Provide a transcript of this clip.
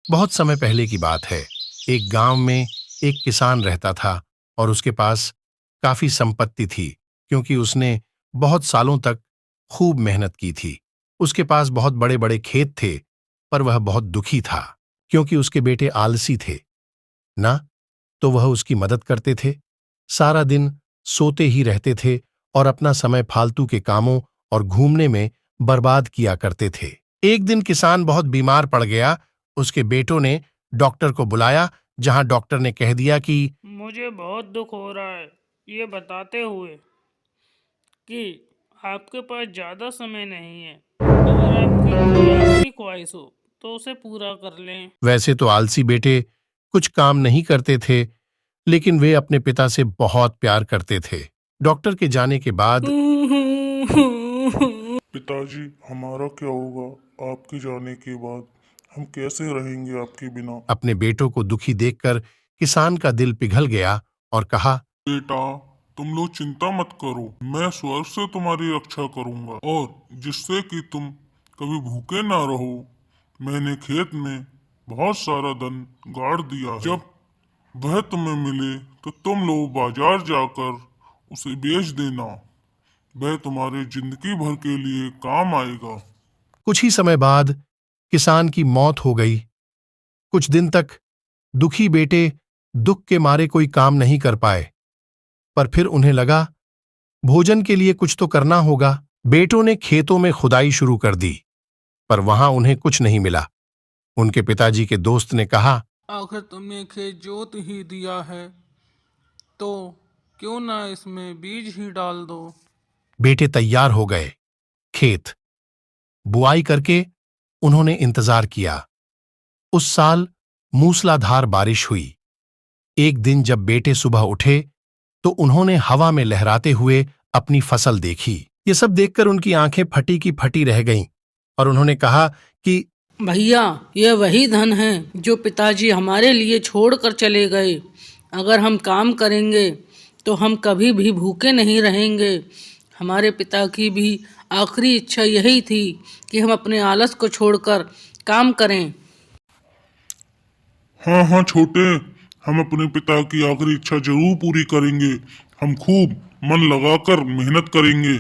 बहुत समय पहले की बात है। एक गांव में एक किसान रहता था और उसके पास काफी संपत्ति थी, क्योंकि उसने बहुत सालों तक खूब मेहनत की थी। उसके पास बहुत बड़े बड़े खेत थे, पर वह बहुत दुखी था, क्योंकि उसके बेटे आलसी थे ना। तो वह उसकी मदद करते थे, सारा दिन सोते ही रहते थे और अपना समय फालतू के कामों और घूमने में बर्बाद किया करते थे। एक दिन किसान बहुत बीमार पड़ गया। उसके बेटों ने डॉक्टर को बुलाया, जहां डॉक्टर ने कह दिया कि मुझे बहुत दुख हो रहा है, ये बताते हुए कि आपके पास ज़्यादा समय नहीं है। अगर आपकी कोई आखिरी ख्वाहिश हो तो उसे पूरा कर लें। वैसे तो आलसी बेटे कुछ काम नहीं करते थे, लेकिन वे अपने पिता से बहुत प्यार करते थे। डॉक्टर के जाने के बाद पिताजी, हमारा क्या होगा आपके जाने के बाद? हम कैसे रहेंगे आपके बिना? अपने बेटों को दुखी देखकर किसान का दिल पिघल गया और कहा, बेटा, तुम लोग चिंता मत करो, मैं स्वर्ग से तुम्हारी रक्षा करूंगा, और जिससे कि तुम कभी भूखे ना रहो। मैंने खेत में बहुत सारा धन गाड़ दिया है। जब वह तुम्हें मिले तो तुम लोग बाजार जाकर उसे बेच देना। वह तुम्हारी जिंदगी भर के लिए काम आएगा। कुछ ही समय बाद किसान की मौत हो गई। कुछ दिन तक दुखी बेटे दुख के मारे कोई काम नहीं कर पाए, पर फिर उन्हें लगा भोजन के लिए कुछ तो करना होगा। बेटों ने खेतों में खुदाई शुरू कर दी, पर वहां उन्हें कुछ नहीं मिला। उनके पिताजी के दोस्त ने कहा, आखिर तुमने खेत जोत ही दिया है तो क्यों ना इसमें बीज ही डाल दो। बेटे तैयार हो गए। खेत बुआई करके उन्होंने इंतजार किया। उस साल मूसलाधार बारिश हुई। एक दिन जब बेटे सुबह उठे तो उन्होंने हवा में लहराते हुए अपनी फसल देखी। ये सब देखकर उनकी आंखें फटी की फटी रह गईं और उन्होंने कहा कि भैया, यह वही धन है जो पिताजी हमारे लिए छोड़ कर चले गए। अगर हम काम करेंगे तो हम कभी भी भूखे नहीं रहेंगे। हमारे पिता की भी आखिरी इच्छा यही थी कि हम अपने आलस को छोड़कर काम करें। हाँ हाँ छोटे, हम अपने पिता की आखिरी इच्छा जरूर पूरी करेंगे। हम खूब मन लगाकर मेहनत करेंगे।